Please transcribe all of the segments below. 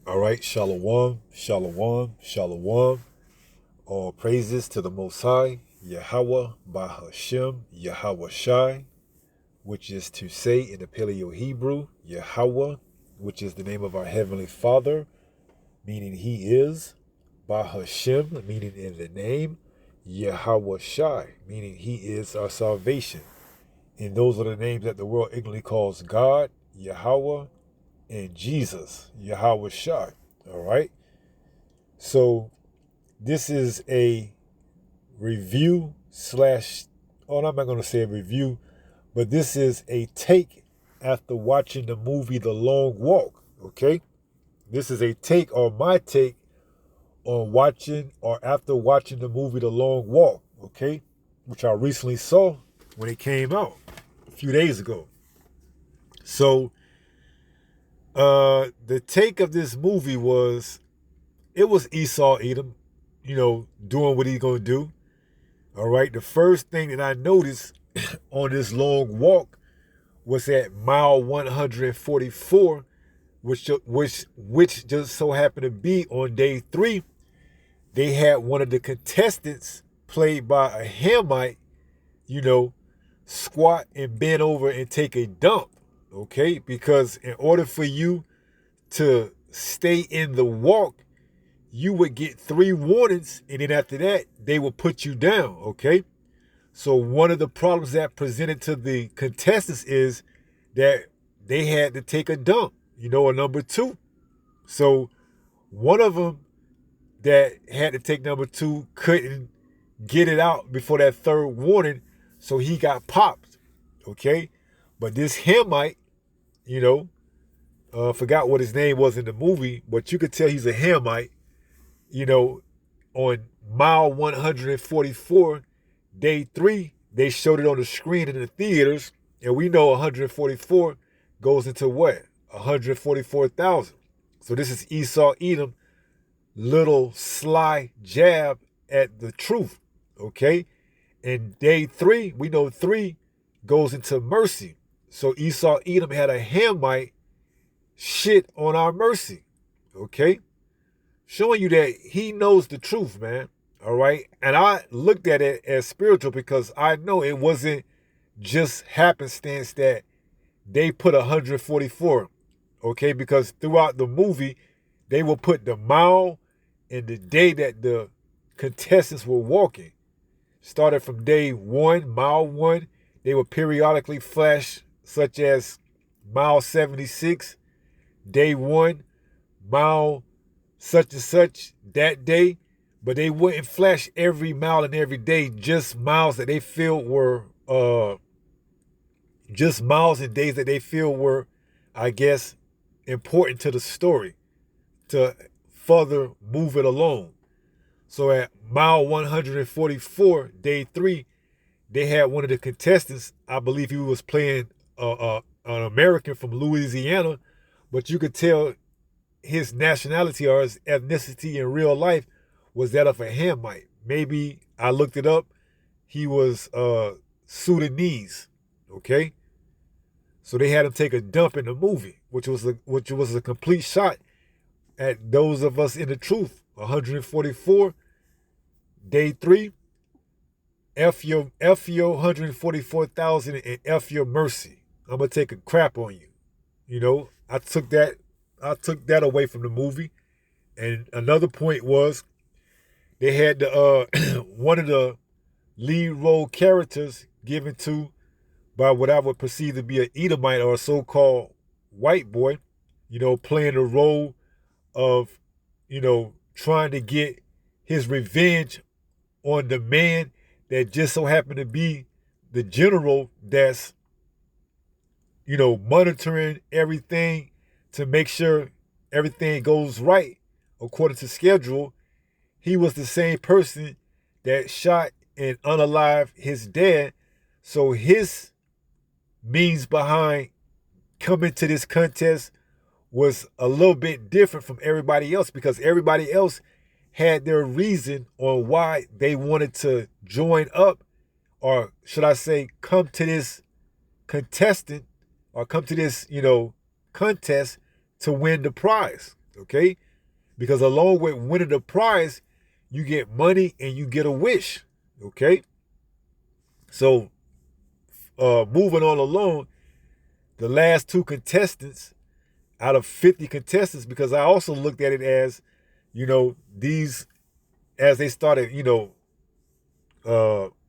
All right, shalom, shalom, shalom. All praises to the Most High, Yahweh, Bahashem, Yahweh Shai, which is to say in the Paleo Hebrew, Yahweh, which is the name of our Heavenly Father, meaning He is, Bahashem, meaning in the name, Yahweh Shai, meaning He is our salvation. And those are the names that the world ignorantly calls God, Yahweh, and Jesus, Yahweh Shai. All right? So this is a review slash, oh, I'm not going to say a review, but this is a take after watching the movie The Long Walk, okay? This is a take or my take on watching or after watching the movie The Long Walk, okay? Which I recently saw when it came out a few days ago. So, the take of this movie was, it was Esau Edom, doing what he's going to do. All right. The first thing that I noticed on this long walk was at mile 144, which just so happened to be on day 3. They had one of the contestants, played by a Hamite, squat and bend over and take a dump. Okay, because in order for you to stay in the walk, you would get 3 warnings, and then after that, they will put you down, okay? So one of the problems that presented to the contestants is that they had to take a dump, a number 2. So one of them that had to take number 2 couldn't get it out before that 3rd warning, so he got popped, okay? But this Hamite, forgot what his name was in the movie, but you could tell he's a Hamite, on mile 144, day 3, they showed it on the screen in the theaters, and we know 144 goes into what? 144,000. So this is Esau Edom, little sly jab at the truth, okay? And day 3, we know 3 goes into mercy. So Esau Edom had a Hamite shit on our mercy, okay? Showing you that he knows the truth, man. All right. And I looked at it as spiritual because I know it wasn't just happenstance that they put 144. Okay. Because throughout the movie, they will put the mile and the day that the contestants were walking. Started from day 1, mile 1. They will periodically flash, such as mile 76, day 1, mile such and such that day, but they wouldn't flash every mile and every day, just miles that they feel were just miles and days that they feel were, I guess, important to the story to further move it along. So at mile 144, day 3, they had one of the contestants, I believe he was playing an American from Louisiana, but you could tell his nationality or his ethnicity in real life was that of a Hamite. Maybe I looked it up. He was Sudanese. Okay, so they had him take a dump in the movie, which was a complete shot at those of us in the truth. 144, day 3. F your 144,000 and F your mercy. I'm gonna take a crap on you. I took that away from the movie. And another point was they had the one of the lead role characters given to by what I would perceive to be an Edomite or a so-called white boy, playing the role of, trying to get his revenge on the man that just so happened to be the general that's, monitoring everything to make sure everything goes right according to schedule. He was the same person that shot and unalived his dad. So his means behind coming to this contest was a little bit different from everybody else, because everybody else had their reason on why they wanted to join up, or should I say, come to this contestant or come to this, contest to win the prize. okay? Because along with winning the prize, you get money and you get a wish, okay? So, moving on along, the last two contestants out of 50 contestants, because I also looked at it as, these, as they started,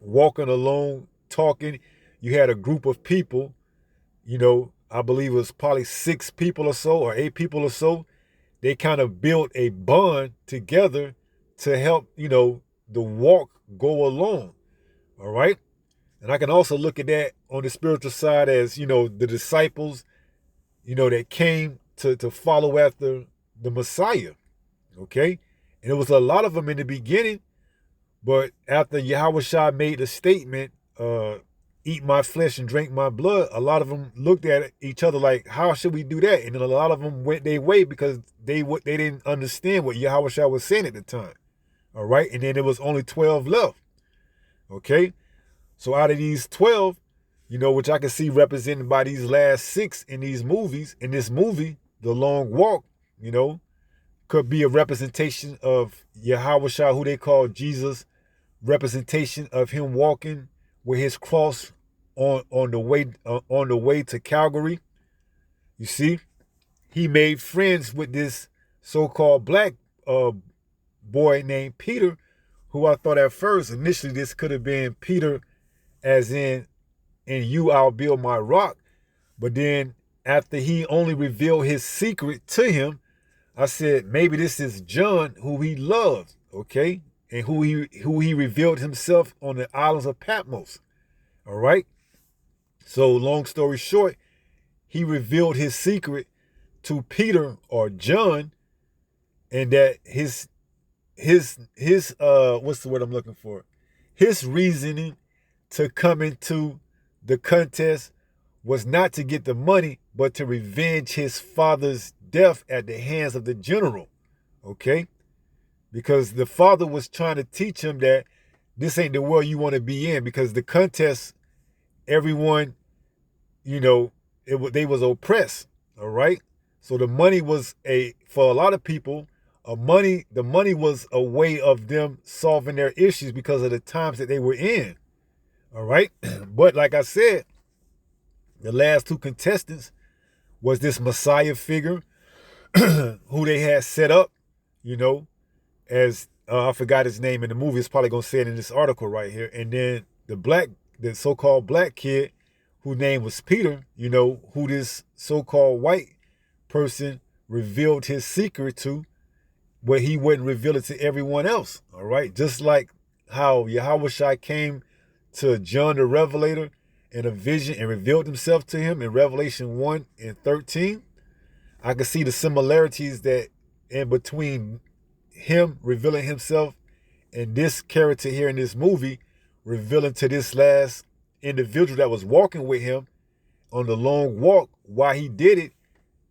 walking along, talking, you had a group of people, I believe it was probably 6 people or so, or 8 people or so. They kind of built a bond together to help, the walk go along. All right. And I can also look at that on the spiritual side as, the disciples, that came to follow after the Messiah. Okay. And it was a lot of them in the beginning, but after Yahushua made the statement, eat my flesh and drink my blood, a lot of them looked at each other like, how should we do that? And then a lot of them went their way because they didn't understand what Yahushua was saying at the time. All right. And then there was only 12 left. Okay. So out of these 12, which I can see represented by these last 6 in these movies, in this movie, The Long Walk, could be a representation of Yahushua, who they call Jesus, representation of him walking with his cross on the way to Calvary. You see, he made friends with this so-called black boy named Peter, who I thought at first initially this could have been Peter, as in you I'll build my rock. But then after he only revealed his secret to him, I said, maybe this is John, who he loves, okay? And who he revealed himself on the islands of Patmos. All right? So long story short, he revealed his secret to Peter or John, and that his what's the word I'm looking for? His reasoning to come into the contest was not to get the money, but to revenge his father's death at the hands of the general. Okay? Because the father was trying to teach him that this ain't the world you want to be in, because the contest, everyone, they was oppressed. All right? So the money was for a lot of people, the money was a way of them solving their issues because of the times that they were in. All right? But like I said, the last 2 contestants was this Messiah figure who they had set up, as I forgot his name in the movie. It's probably going to say it in this article right here. And then the so-called black kid, whose name was Peter, who this so-called white person revealed his secret to, where he wouldn't reveal it to everyone else. All right? Just like how Yahushua came to John the Revelator in a vision and revealed himself to him in Revelation 1 and 13. I can see the similarities that in between him revealing himself and this character here in this movie revealing to this last individual that was walking with him on the long walk. Why he did it,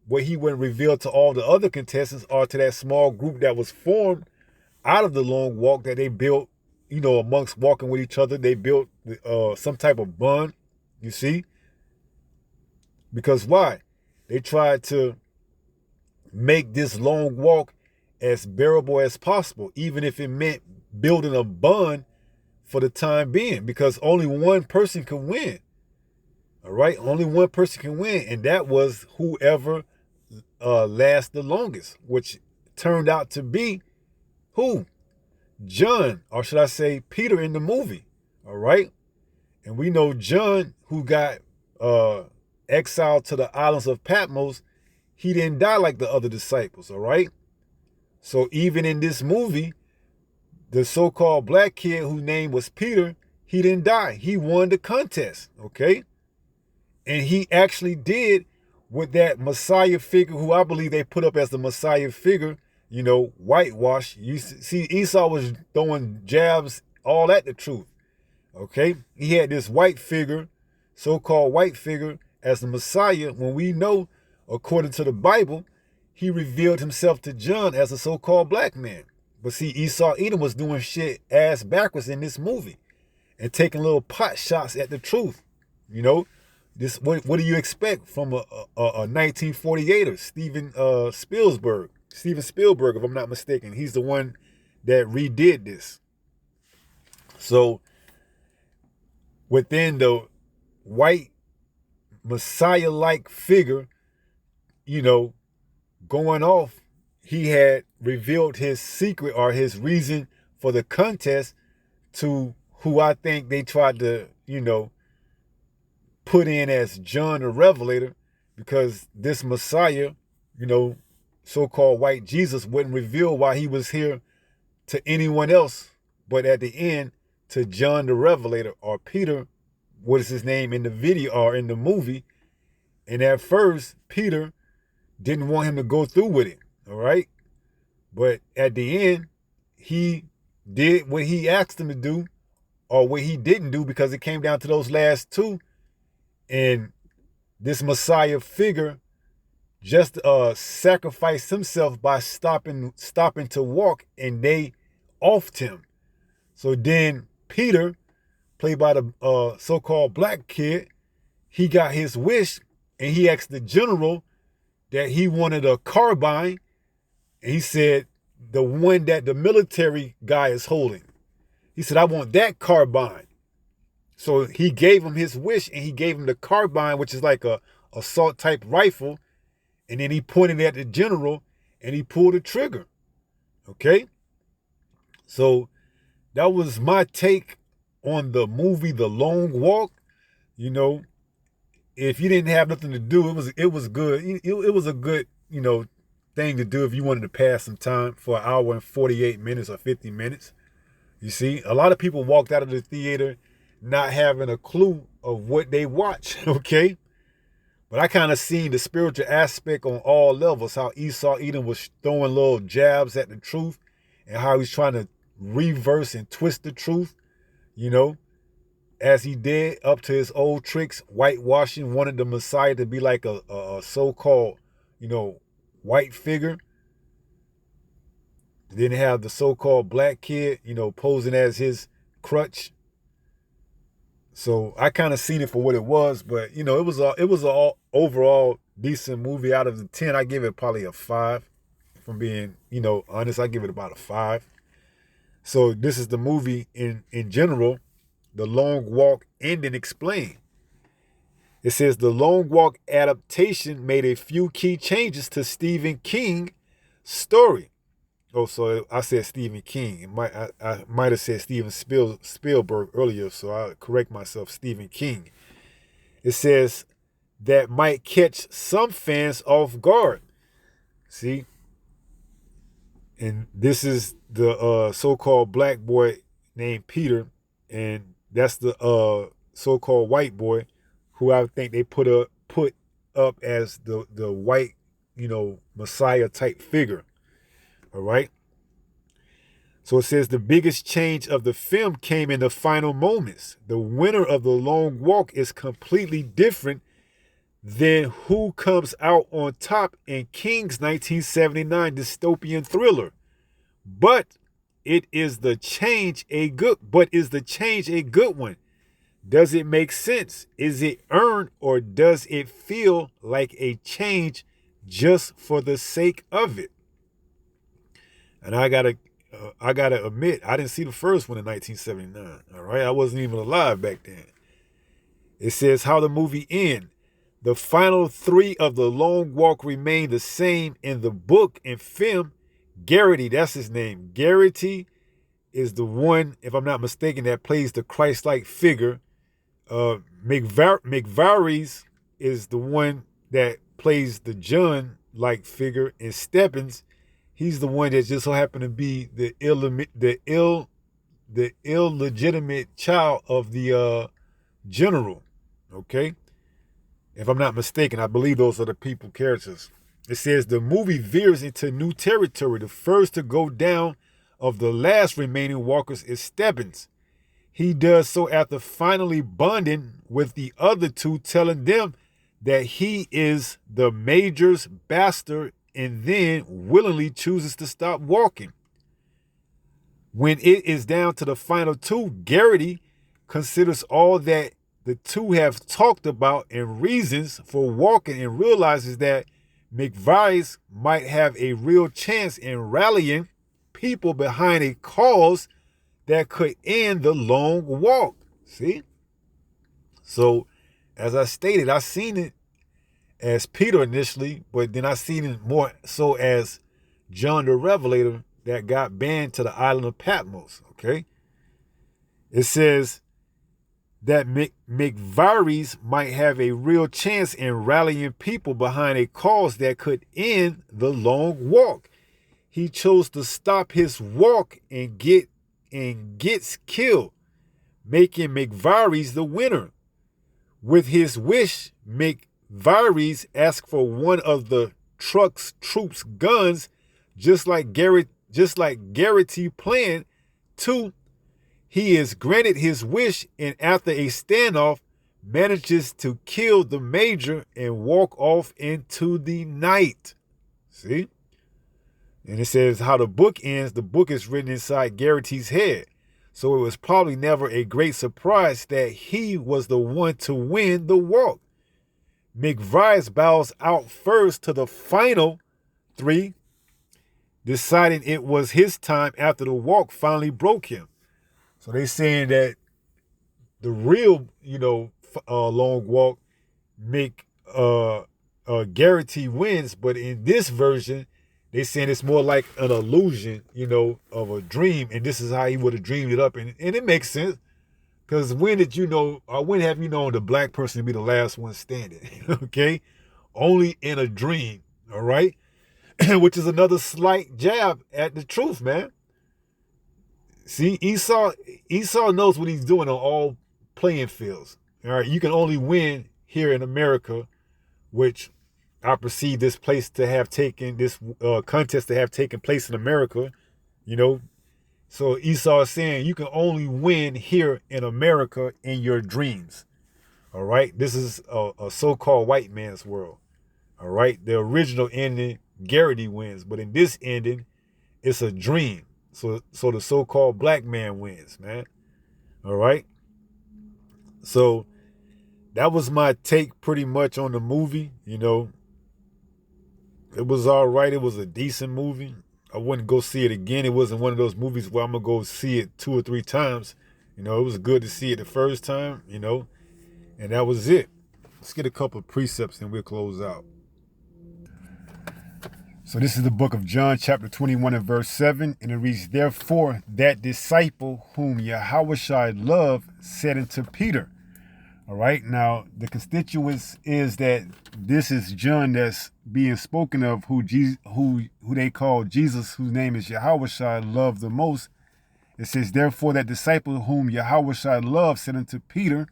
where he wouldn't reveal to all the other contestants or to that small group that was formed out of the long walk that they built, amongst walking with each other. They built some type of bond, you see? Because why? They tried to make this long walk as bearable as possible, even if it meant building a bond for the time being, because only one person can win. All right? Only one person can win, and that was whoever lasts the longest, which turned out to be who? John, or should I say Peter in the movie. All right? And we know John, who got exiled to the islands of Patmos, he didn't die like the other disciples, all right? So even in this movie, the so-called black kid whose name was Peter, he didn't die. He won the contest, okay? And he actually did with that Messiah figure, who I believe they put up as the Messiah figure, whitewash. You see, Esau was throwing jabs all at the truth, okay? He had this white figure, so-called white figure, as the Messiah, when we know, according to the Bible, he revealed himself to John as a so-called black man. But see, Esau Edom was doing shit ass backwards in this movie and taking little pot shots at the truth. This what do you expect from a 1948er, Steven Spielberg? Steven Spielberg, if I'm not mistaken. He's the one that redid this. So within the white Messiah-like figure, going off, he had revealed his secret or his reason for the contest to who I think they tried to, put in as John the Revelator, because this Messiah, so-called white Jesus, wouldn't reveal why he was here to anyone else, but at the end to John the Revelator, or Peter, what is his name in the video or in the movie. And at first, Peter didn't want him to go through with it, all right? But at the end, he did what he asked him to do, or what he didn't do, because it came down to those last two. And this Messiah figure just sacrificed himself by stopping to walk, and they offed him. So then Peter, played by the so-called black kid, he got his wish, and he asked the general that he wanted a carbine, and he said, the one that the military guy is holding. He said, I want that carbine. So he gave him his wish, and he gave him the carbine, which is like a assault type rifle. And then he pointed at the general, and he pulled the trigger. Okay? So that was my take on the movie The Long Walk. If you didn't have nothing to do, it was good. It was a good, thing to do if you wanted to pass some time for an hour and 48 minutes or 50 minutes. You see, a lot of people walked out of the theater not having a clue of what they watch, okay? But I kind of seen the spiritual aspect on all levels, how Esau Edom was throwing little jabs at the truth, and how he's trying to reverse and twist the truth, as he did up to his old tricks, whitewashing, wanted the Messiah to be like a so-called, white figure. Then have the so-called black kid, posing as his crutch. So I kind of seen it for what it was, but it was a overall decent movie. Out of the 10, I give it probably a 5. If I'm being, honest, I give it about a 5. So this is the movie in general, The Long Walk, Ending Explained. It says the Long Walk adaptation made a few key changes to Stephen King's story. Oh, so I said Stephen King. I might have said Steven Spielberg earlier, so I'll correct myself, Stephen King. It says that might catch some fans off guard. See? And this is the so-called black boy named Peter, and that's the so-called white boy who I think they put up as the white, Messiah type figure. All right. So it says the biggest change of the film came in the final moments. The winner of The Long Walk is completely different than who comes out on top in King's 1979 dystopian thriller. But is the change a good one? Does it make sense? Is it earned, or does it feel like a change just for the sake of it? And I gotta admit, I didn't see the first one in 1979. All right, I wasn't even alive back then. It says how the movie ends. The final 3 of The Long Walk remain the same in the book and film. Garrity, that's his name. Garrity is the one, if I'm not mistaken, that plays the Christ-like figure. McVaries is the one that plays the John-like figure, and Stebbins, he's the one that just so happened to be the illegitimate child of the general. Okay, if I'm not mistaken, I believe those are the characters. It says the movie veers into new territory. The first to go down of the last remaining walkers is Stebbins. He does so after finally bonding with the other 2, telling them that he is the major's bastard, and then willingly chooses to stop walking. When it is down to the final 2, Garrity considers all that the 2 have talked about and reasons for walking, and realizes that McVice might have a real chance in rallying people behind a cause that could end the long walk. See? So, as I stated, I seen it as Peter initially, but then I seen it more so as John the Revelator that got banned to the island of Patmos. Okay? It says that McVice might have a real chance in rallying people behind a cause that could end the long walk. He chose to stop his walk and gets killed, making McVice the winner. With his wish, McVice asked for one of the troops' guns, just like Garrity planned to. He is granted his wish, and after a standoff, manages to kill the major and walk off into the night. See? And it says how the book ends. The book is written inside Garrity's head. So it was probably never a great surprise that he was the one to win the walk. McVice bows out first to the final three, deciding it was his time after the walk finally broke him. So they saying that the real, long walk Garrity wins, but in this version, they saying it's more like an illusion, of a dream, and this is how he would have dreamed it up, and it makes sense, because when have you known the black person to be the last one standing? Okay, only in a dream, all right, which is another slight jab at the truth, man. See, Esau knows what he's doing on all playing fields. All right, you can only win here in America, which I perceive this contest to have taken place in America. So Esau is saying you can only win here in America in your dreams. All right, this is a so-called white man's world. All right, the original ending, Garrity wins, but in this ending, it's a dream. So the so-called black man wins, man. All right. So that was my take pretty much on the movie. It was all right. It was a decent movie. I wouldn't go see it again. It wasn't one of those movies where I'm going to go see it 2 or 3 times. It was good to see it the first time, and that was it. Let's get a couple of precepts and we'll close out. So this is the book of John, chapter 21 and verse 7, and it reads, "Therefore that disciple whom Yahushua loved said unto Peter." All right, now the constituents is that this is John that's being spoken of, who they call Jesus, whose name is Yahushua, loved the most. It says, "Therefore that disciple whom Yahushua loved said unto Peter,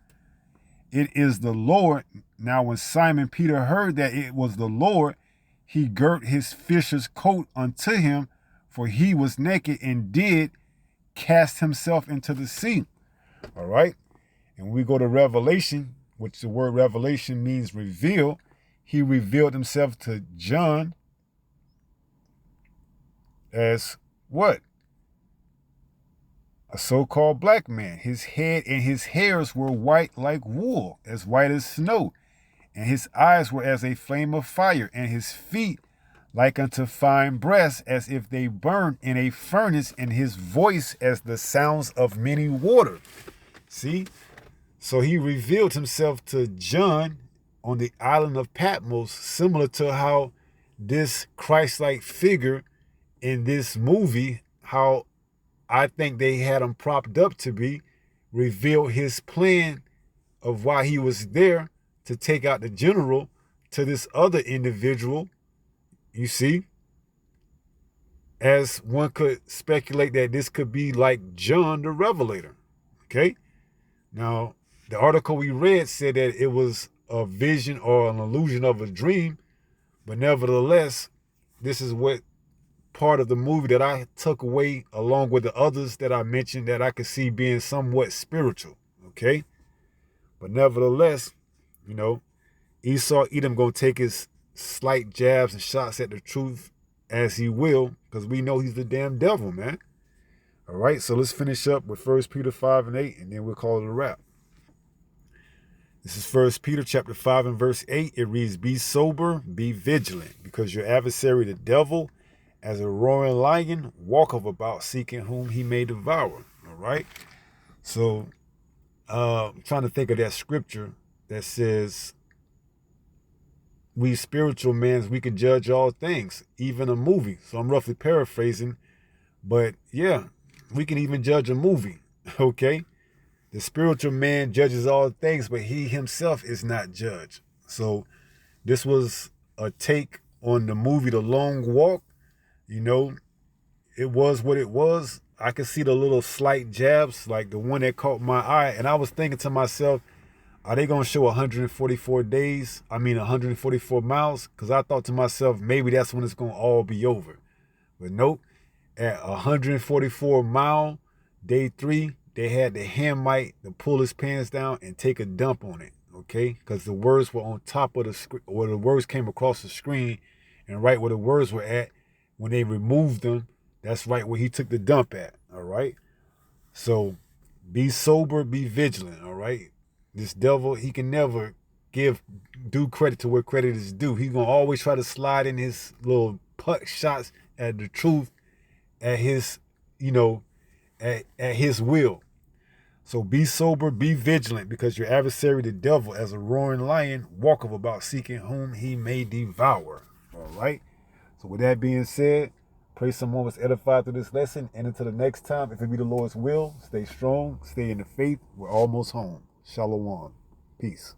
It is the Lord. Now when Simon Peter heard that it was the Lord, he girt his fisher's coat unto him, for he was naked, and did cast himself into the sea." All right. And when we go to Revelation, which the word revelation means reveal, he revealed himself to John as what? A so-called black man. His head and his hairs were white like wool, as white as snow. And his eyes were as a flame of fire, and his feet like unto fine brass, as if they burned in a furnace, and his voice as the sounds of many waters. See? So he revealed himself to John on the island of Patmos, similar to how this Christ-like figure in this movie, how I think they had him propped up to be, revealed his plan of why he was there, to take out the general to this other individual, you see, as one could speculate that this could be like John the Revelator, okay? Now, the article we read said that it was a vision or an illusion of a dream, but nevertheless, this is what part of the movie that I took away, along with the others that I mentioned, that I could see being somewhat spiritual, okay? But nevertheless, Esau Edom gonna take his slight jabs and shots at the truth as he will, because we know he's the damn devil, man. All right, so let's finish up with 1 Peter 5 and 8, and then we'll call it a wrap. This is 1 Peter chapter 5 and verse 8. It reads, be sober, be vigilant, because your adversary, the devil, as a roaring lion, walketh about seeking whom he may devour. All right. So I'm trying to think of that scripture that says, we spiritual men, we can judge all things, even a movie. So I'm roughly paraphrasing, but yeah, we can even judge a movie. Okay. The spiritual man judges all things, but he himself is not judged. So this was a take on the movie The Long Walk. You know, it was what it was. I could see the little slight jabs, like the one that caught my eye. And I was thinking to myself, are they going to show 144 days? I mean, 144 miles? Because I thought to myself, maybe that's when it's going to all be over. But nope. At 144 mile, day 3, they had the Hamite to pull his pants down and take a dump on it, okay? Because the words were on top of the screen, or the words came across the screen, and right where the words were at, when they removed them, that's right where he took the dump at, all right? So be sober, be vigilant, all right? This devil, he can never give due credit to where credit is due. He's going to always try to slide in his little putt shots at the truth, at his, at his will. So be sober, be vigilant, because your adversary, the devil, as a roaring lion, walketh about seeking whom he may devour. All right. So with that being said, pray someone was edified through this lesson. And until the next time, if it be the Lord's will, stay strong, stay in the faith. We're almost home. Shalom. Peace.